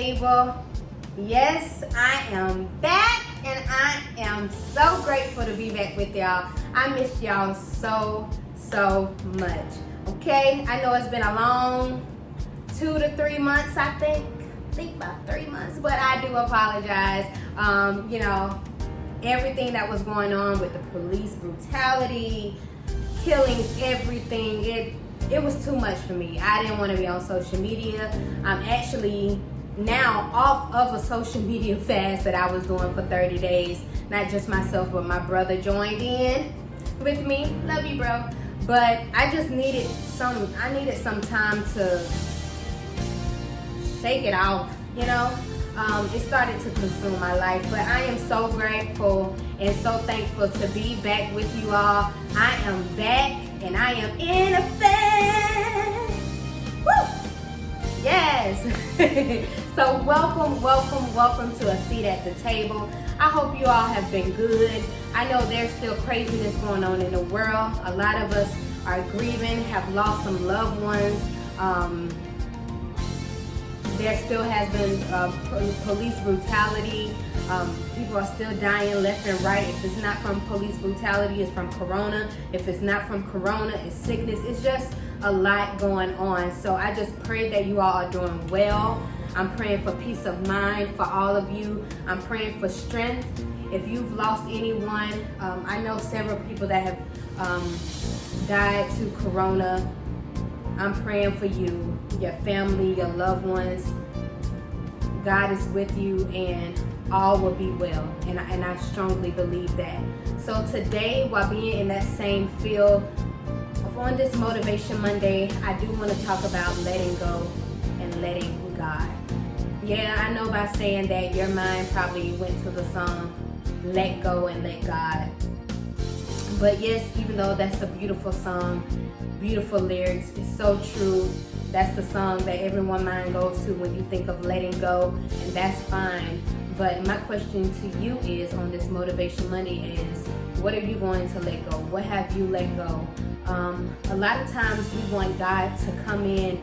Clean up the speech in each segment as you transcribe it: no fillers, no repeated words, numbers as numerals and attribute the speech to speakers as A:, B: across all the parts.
A: table. Yes, I am back, and I am so grateful to be back with y'all. I missed y'all so much. Okay, I know it's been a long 2 to 3 months, I think about 3 months, but I do apologize. Everything that was going on with the police brutality, killings, everything, it was too much for me. I didn't want to be on social media. I'm actually now off of a social media fast that I was doing for 30 days. Not just myself, but my brother joined in with me. Love you, bro. But I just needed some time to shake it off, It started to consume my life, but I am so grateful and so thankful to be back with you all. I am back and I am in effect. Woo! Yes. So welcome to a seat at the table. I hope you all have been good. I know there's still craziness going on in the world. A lot of us are grieving, have lost some loved ones. There still has been police brutality. People are still dying left and right. If it's not from police brutality, it's from corona. If it's not from corona, it's sickness. It's just a lot going on. So I just pray that you all are doing well. I'm praying for peace of mind for all of you. I'm praying for strength. If you've lost anyone, I know several people that have died to corona. I'm praying for you, your family, your loved ones. God is with you and all will be well. And I strongly believe that. So today, while being in that same field, on this Motivation Monday, I do want to talk about letting go and letting God. Yeah, I know by saying that your mind probably went to the song, Let Go and Let God. But yes, even though that's a beautiful song, beautiful lyrics, it's so true. That's the song that everyone's mind goes to when you think of letting go, and that's fine. But my question to you is on this Motivation Monday is, what are you going to let go? What have you let go? A lot of times we want God to come in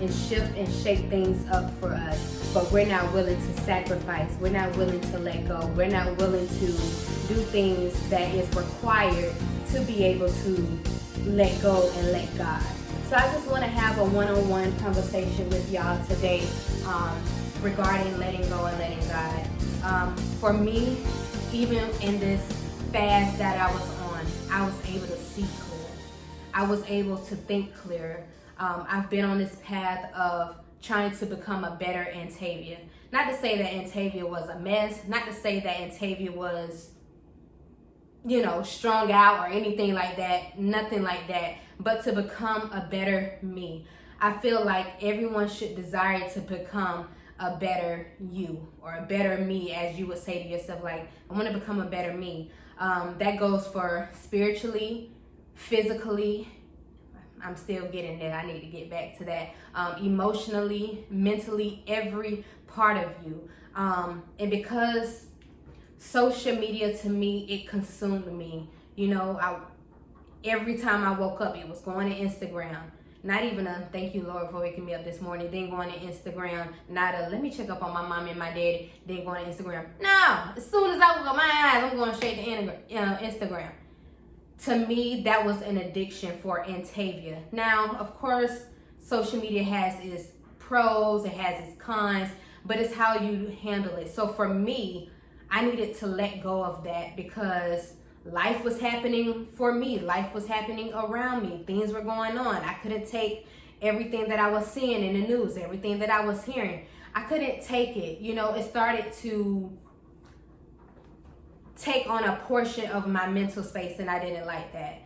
A: and shift and shake things up for us, but we're not willing to sacrifice. We're not willing to let go. We're not willing to do things that is required to be able to let go and let God. So I just want to have a one-on-one conversation with y'all today regarding letting go and letting God. For me, even in this fast that I was on, I was able to see clear. I was able to think clear. I've been on this path of trying to become a better Antavia. Not to say that Antavia was a mess, not to say that Antavia was, strung out or anything like that, nothing like that, but to become a better me. I feel like everyone should desire to become a better you or a better me, as you would say to yourself, like, I want to become a better me. That goes for spiritually, physically. I'm still getting there. I need to get back to that. Emotionally, mentally, every part of you. And because social media to me, it consumed me. Every time I woke up, it was going to Instagram. Not even a thank you, Lord, for waking me up this morning. Then going to Instagram. Not a let me check up on my mom and my daddy. Then going to Instagram. No, as soon as I open my eyes, I'm going straight to Instagram. To me, that was an addiction for Antavia. Now, of course, social media has its pros, it has its cons, but it's how you handle it. So for me, I needed to let go of that because life was happening for me. Life was happening around me. Things were going on. I couldn't take everything that I was seeing in the news, everything that I was hearing. I couldn't take it. It started to take on a portion of my mental space, and I didn't like that.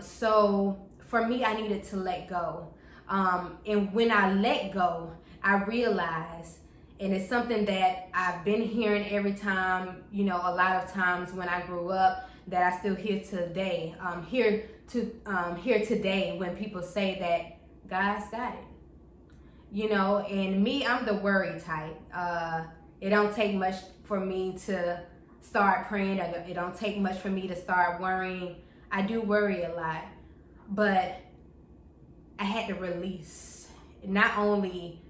A: So for me, I needed to let go. And when I let go, I realized, and it's something that I've been hearing every time, a lot of times when I grew up, that I still hear today. Here today when people say that God's got it. And me, I'm the worry type. It don't take much for me to start praying. It don't take much for me to start worrying. I do worry a lot, but I had to release not only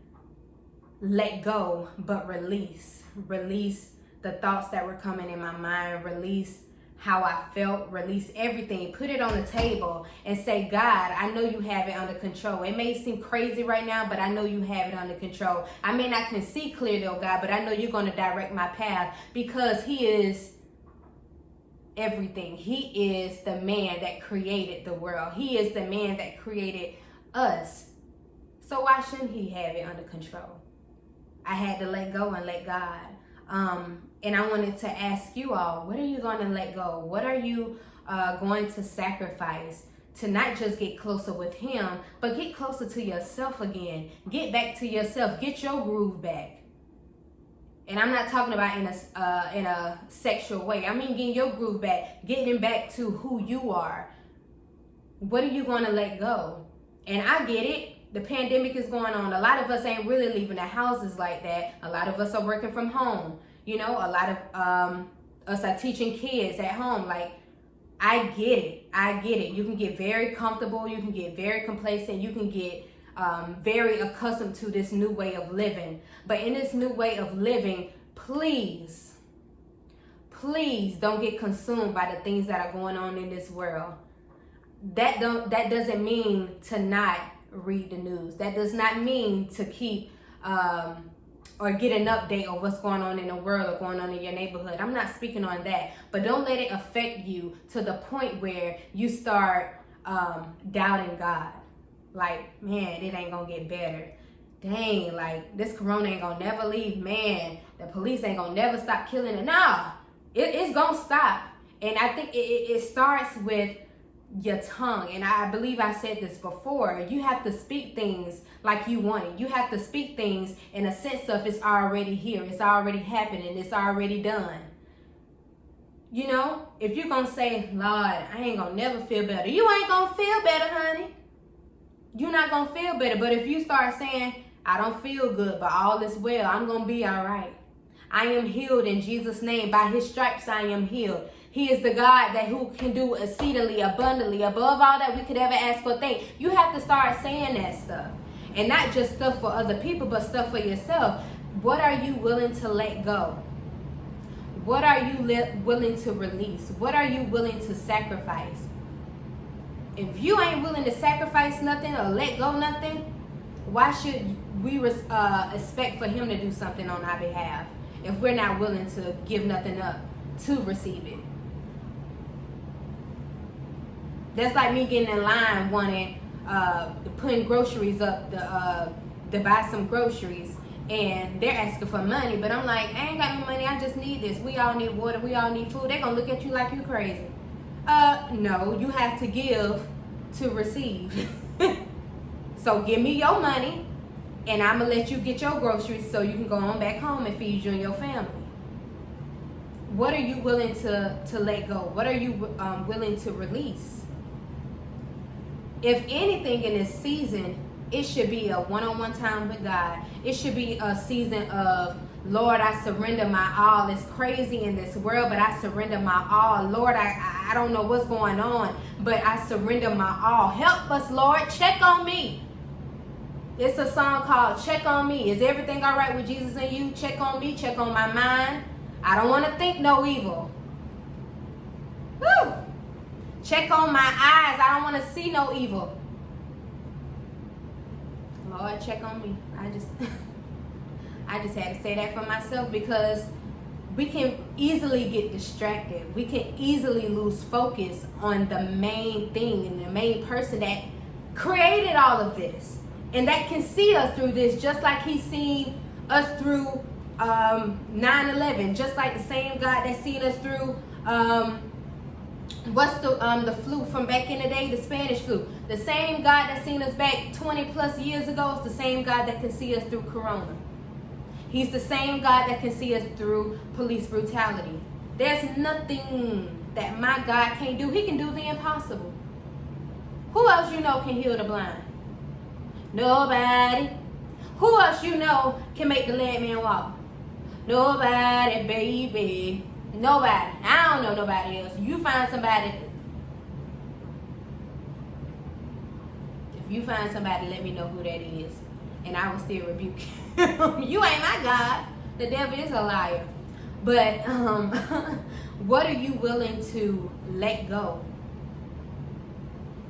A: let go, but release. Release the thoughts that were coming in my mind. Release how I felt. Release everything. Put it on the table and say, God, I know you have it under control. It may seem crazy right now, but I know you have it under control. I may not can see clearly, oh God, but I know you're going to direct my path, because he is everything. He is the man that created the world. He is the man that created us. So why shouldn't he have it under control? I had to let go and let God. And I wanted to ask you all, what are you going to let go? What are you going to sacrifice to not just get closer with him, but get closer to yourself again? Get back to yourself. Get your groove back. And I'm not talking about in a sexual way. I mean getting your groove back, getting back to who you are. What are you going to let go? And I get it. The pandemic is going on. A lot of us ain't really leaving the houses like that. A lot of us are working from home. You know, a lot of us are teaching kids at home. Like, I get it. I get it. You can get very comfortable. You can get very complacent. You can get very accustomed to this new way of living. But in this new way of living, please don't get consumed by the things that are going on in this world. That doesn't mean to not read the news. That does not mean to keep or get an update of what's going on in the world or going on in your neighborhood. I'm not speaking on that, but don't let it affect you to the point where you start doubting God. Like, man, it ain't gonna get better. Dang, like, this corona ain't gonna never leave. Man, the police ain't gonna never stop killing it. Nah, it's gonna stop. And I think it starts with your tongue. And I believe I said this before. You have to speak things like you want it. You have to speak things in a sense of it's already here. It's already happening. It's already done. You know, if you're going to say, Lord, I ain't going to never feel better. You ain't going to feel better, honey. You're not going to feel better. But if you start saying, I don't feel good, but all is well, I'm going to be all right. I am healed in Jesus' name. By his stripes, I am healed. He is the God who can do exceedingly abundantly above all that we could ever ask or think. You have to start saying that stuff. And not just stuff for other people, but stuff for yourself. What are you willing to let go? What are you willing to release? What are you willing to sacrifice? If you ain't willing to sacrifice nothing or let go nothing, why should we expect for him to do something on our behalf if we're not willing to give nothing up to receive it? That's like me getting in line wanting putting groceries up to buy some groceries, and they're asking for money, but I'm like, I ain't got no money, I just need this. We all need water, we all need food. They're gonna look at you like you crazy. No, you have to give to receive. So give me your money, and I'm gonna let you get your groceries so you can go on back home and feed you and your family. What are you willing to let go? What are you willing to release? If anything in this season, it should be a one-on-one time with God. It should be a season of, Lord, I surrender my all. It's crazy in this world, but I surrender my all. Lord, I don't know what's going on, but I surrender my all. Help us, Lord. Check on me. It's a song called Check on Me. Is everything all right with Jesus and you? Check on me. Check on my mind. I don't want to think no evil. Woo! Check on my eyes. I don't want to see no evil. Lord, check on me. I just had to say that for myself, because we can easily get distracted. We can easily lose focus on the main thing and the main person that created all of this, and that can see us through this, just like he's seen us through 9/11, just like the same God that seen us through what's the flu from back in the day, the Spanish flu. The same God that seen us back 20 plus years ago is the same God that can see us through Corona. He's the same God that can see us through police brutality. There's nothing that my God can't do. He can do the impossible. Who else you know can heal the blind? Nobody. Who else you know can make the lame man walk? Nobody, baby. Nobody. I don't know nobody else. You find somebody. If you find somebody, let me know who that is. and I will still rebuke him. You ain't my God. The devil is a liar. But what are you willing to let go?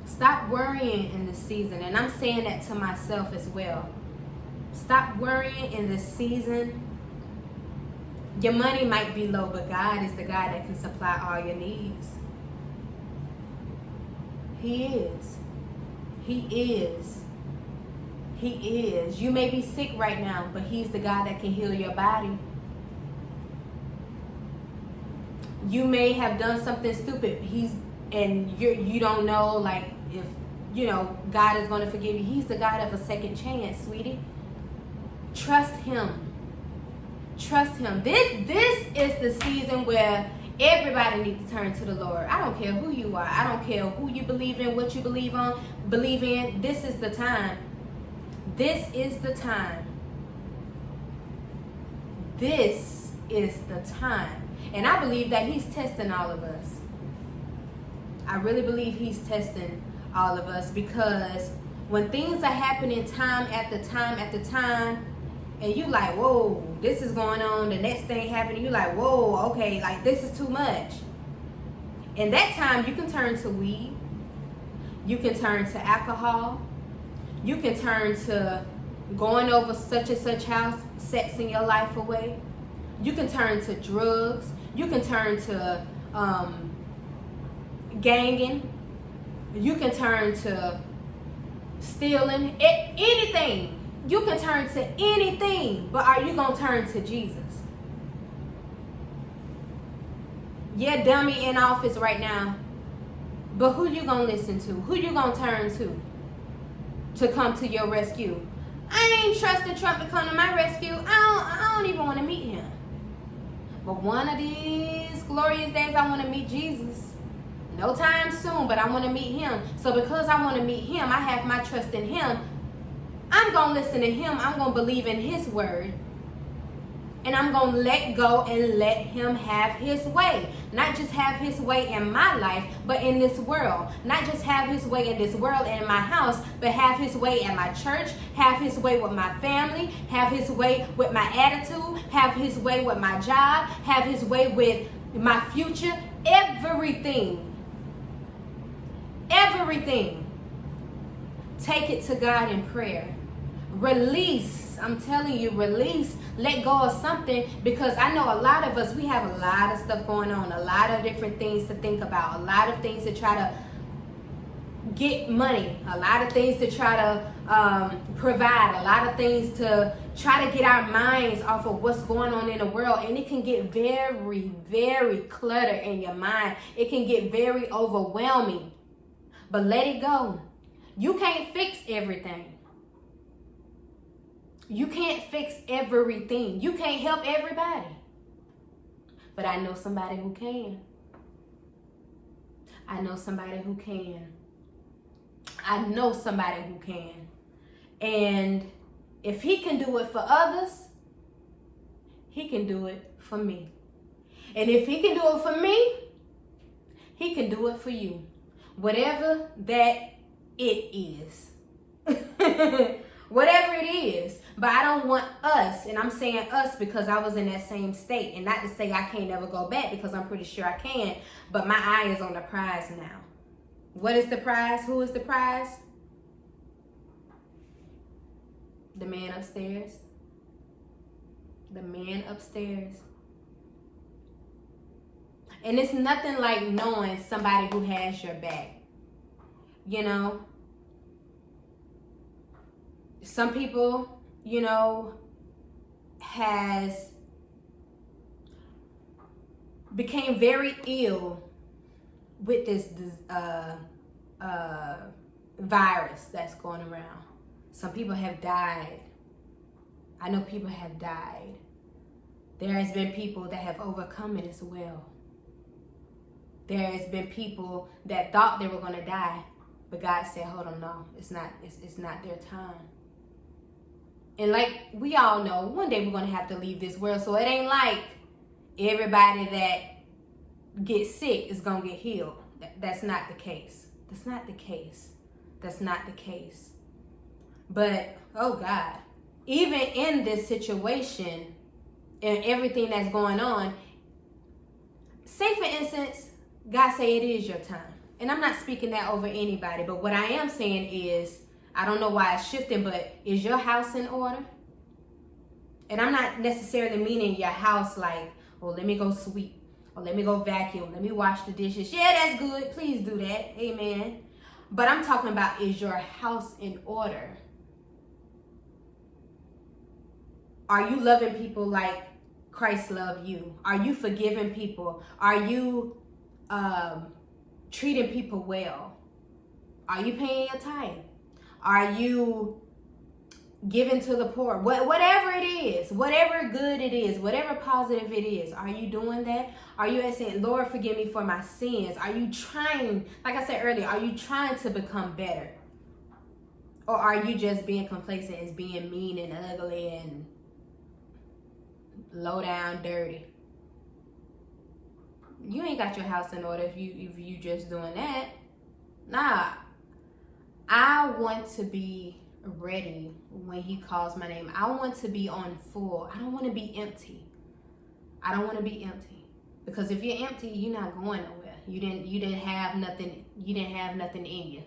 A: Stop worrying in this season. And I'm saying that to myself as well. Stop worrying in this season. Your money might be low, but God is the God that can supply all your needs. He is. He is. He is. You may be sick right now, but He's the God that can heal your body. You may have done something stupid. You don't know, like, if, God is going to forgive you. He's the God of a second chance, sweetie. Trust Him. Trust Him. This is the season where everybody needs to turn to the Lord. I don't care who you are. I don't care who you believe in, what you believe in. This is the time. This is the time. This is the time. And I believe that He's testing all of us. I really believe He's testing all of us, because when things are happening time after time, and you like, whoa, this is going on, the next thing happening, you like, whoa, okay, like this is too much. In that time, you can turn to weed. You can turn to alcohol. You can turn to going over such and such house, sexing your life away. You can turn to drugs. You can turn to ganging. You can turn to stealing. Anything. You can turn to anything. But are you going to turn to Jesus? Yeah, dummy in office right now. But who you going to listen to? Who you going to turn to come to your rescue? I ain't trusting Trump to come to my rescue. I don't even want to meet him. But one of these glorious days, I want to meet Jesus. No time soon, but I want to meet Him. So because I want to meet Him, I have my trust in Him. I'm going to listen to Him. I'm going to believe in His word. And I'm going to let go and let Him have His way. Not just have His way in my life, but in this world. Not just have His way in this world and in my house, but have His way in my church, have His way with my family, have His way with my attitude, have His way with my job, have His way with my future. Everything. Everything. Take it to God in prayer. Release. I'm telling you, release. Let go of something, because I know a lot of us, we have a lot of stuff going on, a lot of different things to think about, a lot of things to try to get money, a lot of things to try to provide, a lot of things to try to get our minds off of what's going on in the world. And it can get very, very cluttered in your mind. It can get very overwhelming. But let it go. You can't fix everything. You can't fix everything. You can't help everybody. But I know somebody who can. I know somebody who can. I know somebody who can. And if He can do it for others, He can do it for me. And if He can do it for me, He can do it for you. Whatever that it is. Whatever it is. But I don't want us, and I'm saying us because I was in that same state. And not to say I can't never go back, because I'm pretty sure I can. But my eye is on the prize now. What is the prize? Who is the prize? The man upstairs. The man upstairs. And it's nothing like knowing somebody who has your back. You know? Some people, has became very ill with this virus that's going around. Some people have died. I know people have died. There has been people that have overcome it as well. There has been people that thought they were going to die, but God said, hold on, no, it's not their time. And like we all know, one day we're going to have to leave this world. So it ain't like everybody that gets sick is going to get healed. That's not the case. That's not the case. That's not the case. But, oh God, even in this situation and everything that's going on, say for instance, God say it is your time. And I'm not speaking that over anybody, but what I am saying is, I don't know why it's shifting, but is your house in order? And I'm not necessarily meaning your house like, oh, let me go sweep, or let me go vacuum, let me wash the dishes. Yeah, that's good. Please do that. Amen. But I'm talking about, is your house in order? Are you loving people like Christ loved you? Are you forgiving people? Are you treating people well? Are you paying your tithe? Are you giving to the poor? Whatever it is, whatever good it is, whatever positive it is, are you doing that? Are you saying, Lord, forgive me for my sins? Are you trying, like I said earlier, are you trying to become better? Or are you just being complacent as being mean and ugly and low down, dirty? You ain't got your house in order if you just doing that. Nah. I want to be ready when he calls my name. I want to be on full. I don't want to be empty. I don't want to be empty. Because if you're empty, you're not going nowhere. You didn't have nothing in you.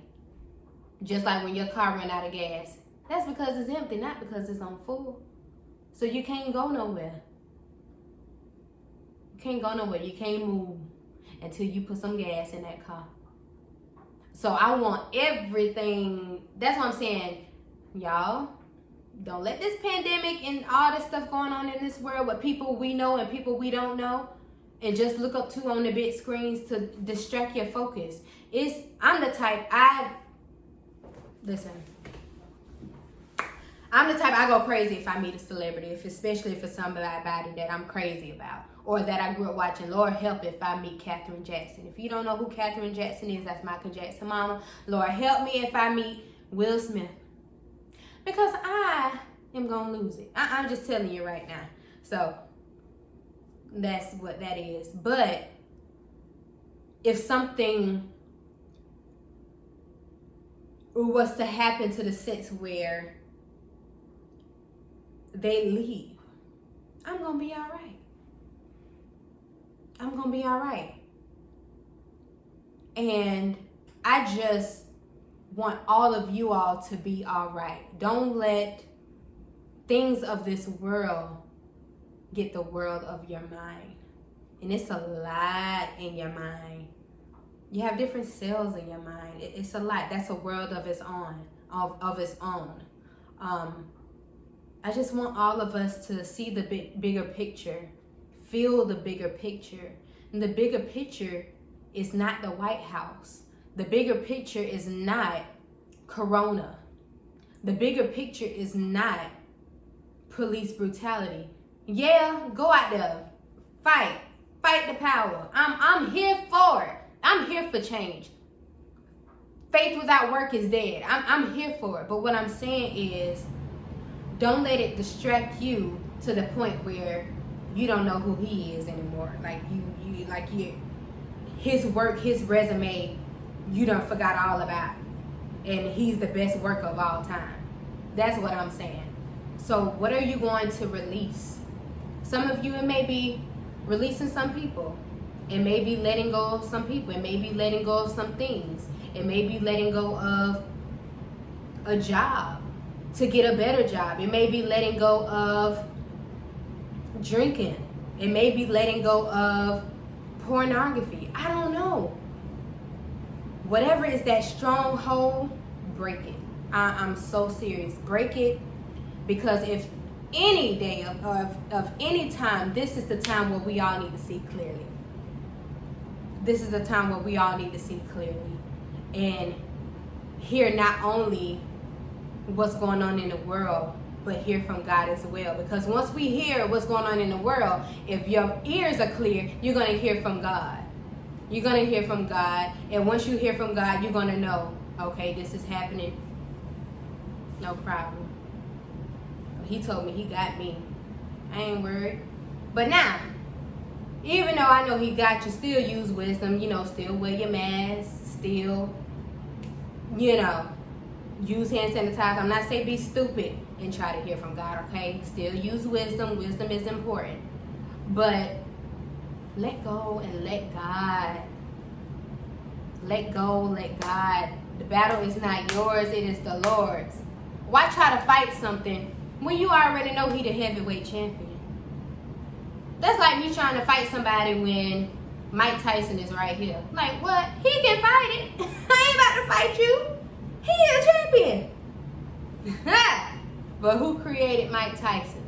A: Just like when your car ran out of gas. That's because it's empty, not because it's on full. So you can't go nowhere. You can't go nowhere. You can't move until you put some gas in that car. So I want everything. That's what I'm saying. Y'all, don't let this pandemic and all this stuff going on in this world with people we know and people we don't know and just look up to on the big screens to distract your focus. I'm the type, I go crazy if I meet a celebrity, especially if it's somebody that I'm crazy about or that I grew up watching. Lord help if I meet Katherine Jackson. If you don't know who Katherine Jackson is, that's Michael Jackson's mama. Lord help me if I meet Will Smith. Because I am going to lose it. I'm just telling you right now. So that's what that is. But if something was to happen to the sense where they leave, I'm going to be all right. I'm going to be all right. And I just want all of you all to be all right. Don't let things of this world get the world of your mind. And it's a lot in your mind. You have different cells in your mind. It's a lot. That's a world of its own. I just want all of us to see the bigger picture, feel the bigger picture. And the bigger picture is not the White House. The bigger picture is not Corona. The bigger picture is not police brutality. Yeah, go out there, fight the power. I'm here for it. I'm here for change. Faith without work is dead. I'm here for it. But what I'm saying is, don't let it distract you to the point where you don't know who he is anymore. His work, his resume, you done forgot all about. And he's the best worker of all time. That's what I'm saying. So what are you going to release? Some of you, it may be releasing some people. It may be letting go of some people. It may be letting go of some things. It may be letting go of a job to get a better job. It may be letting go of drinking. It may be letting go of pornography. I don't know. Whatever is that stronghold, break it. I'm so serious. Break it, because if any day of any time, this is the time where we all need to see clearly. This is the time where we all need to see clearly and hear not only what's going on in the world, but hear from God as well. Because once we hear what's going on in the world, if your ears are clear, you're going to hear from God. You're going to hear from God. And once you hear from God, you're going to know, okay, this is happening. No problem. He told me he got me. I ain't worried. But now, even though I know he got you, still use wisdom, still wear your mask, still, Use hand sanitizer. I'm not saying be stupid and try to hear from God, okay? Still use wisdom. Wisdom is important. But let go and let God. Let go, let God. The battle is not yours, it is the Lord's. Why try to fight something when you already know he the heavyweight champion? That's like me trying to fight somebody when Mike Tyson is right here. Like, what? He can fight it. I ain't about to fight you. He is champion. But who created Mike Tyson?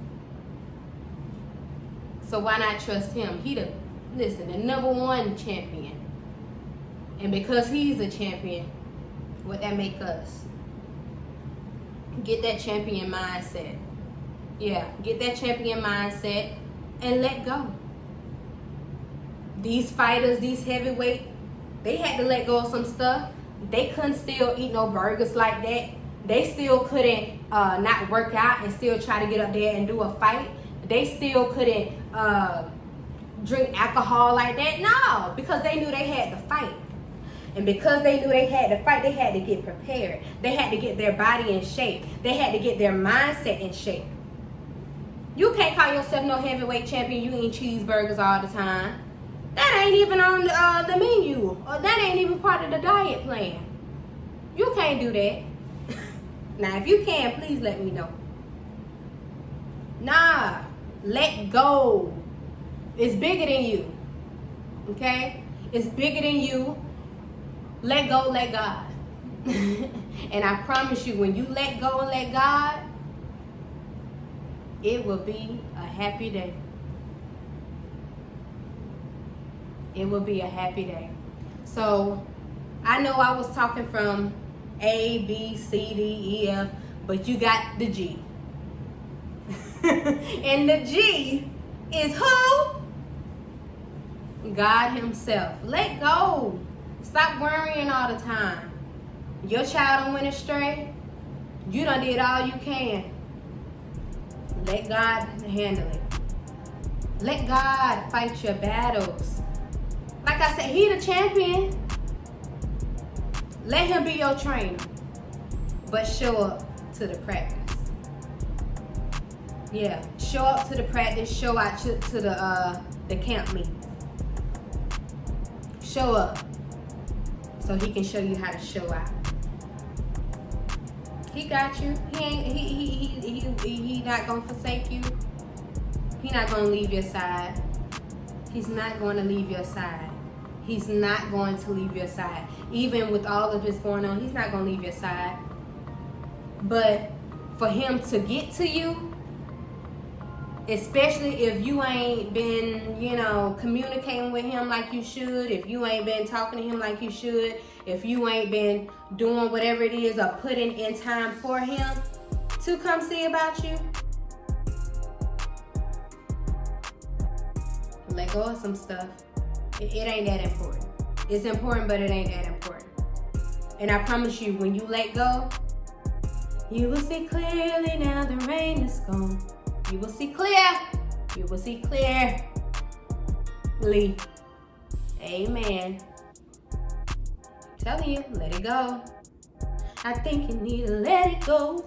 A: So why not trust him? He the number one champion. And because he's a champion, what that make us? Get that champion mindset. Yeah, get that champion mindset and let go. These fighters, these heavyweight, they had to let go of some stuff. They couldn't still eat no burgers like that. They still couldn't not work out and still try to get up there and do a fight. They still couldn't drink alcohol like that. No, because they knew they had to fight. And because they knew they had to fight, they had to get prepared. They had to get their body in shape. They had to get their mindset in shape. You can't call yourself no heavyweight champion. You eat cheeseburgers all the time. That ain't even on the menu. Or that ain't even part of the diet plan. You can't do that. Now, if you can, please let me know. Nah, let go. It's bigger than you. Okay? It's bigger than you. Let go, let God. And I promise you, when you let go and let God, it will be a happy day. It will be a happy day. So, I know I was talking from A, B, C, D, E, F, but you got the G. And the G is who? God himself. Let go. Stop worrying all the time. Your child done went astray. You done did all you can. Let God handle it. Let God fight your battles. Like I said, he the champion. Let him be your trainer. But show up to the practice. Yeah, show up to the practice. Show out to the camp meet. Show up. So he can show you how to show out. He got you. He not gonna forsake you. He not gonna leave your side. He's not going to leave your side. He's not going to leave your side. Even with all of this going on, he's not gonna leave your side. But for him to get to you, especially if you ain't been, communicating with him like you should, if you ain't been talking to him like you should, if you ain't been doing whatever it is or putting in time for him to come see about you, let go of some stuff. It ain't that important. It's important, but it ain't that important. And I promise you, when you let go, you will see clearly now the rain is gone. You will see clear. You will see clearly. Amen. I'm telling you, let it go. I think you need to let it go.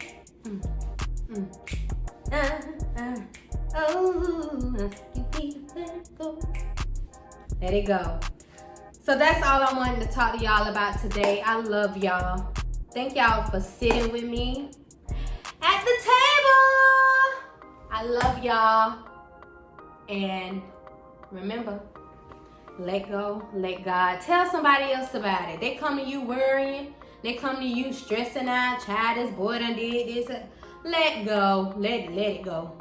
A: Oh, you need to let it go. Let it go. So that's all I wanted to talk to y'all about today. I love y'all. Thank y'all for sitting with me at the table. I love y'all. And remember, let go, let God. Tell somebody else about it. They come to you worrying. They come to you stressing out. Child, this boy done did this. Let go. Let it go.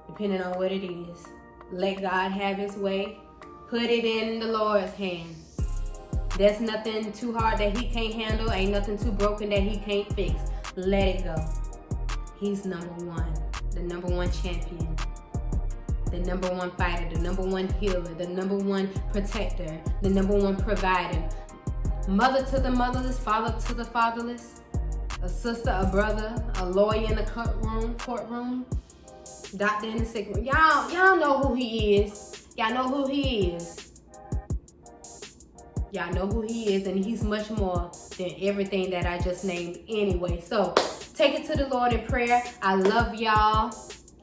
A: Depending on what it is. Let God have his way. Put it in the Lord's hand. There's nothing too hard that he can't handle. Ain't nothing too broken that he can't fix. Let it go. He's number one. The number one champion. The number one fighter. The number one healer. The number one protector. The number one provider. Mother to the motherless. Father to the fatherless. A sister, a brother. A lawyer in the courtroom. Doctor in the sick room. Y'all know who he is. Y'all know who he is. Y'all know who he is, and he's much more than everything that I just named anyway. So take it to the Lord in prayer. I love y'all.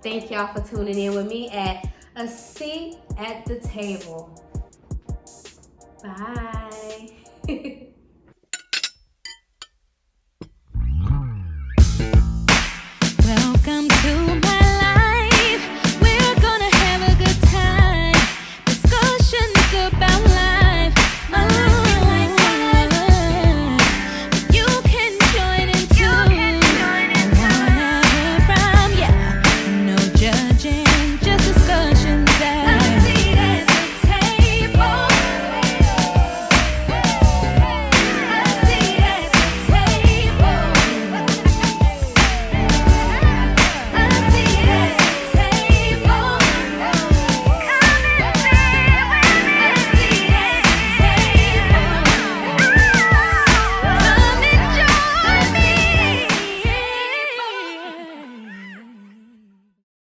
A: Thank y'all for tuning in with me at A Seat at the Table. Bye.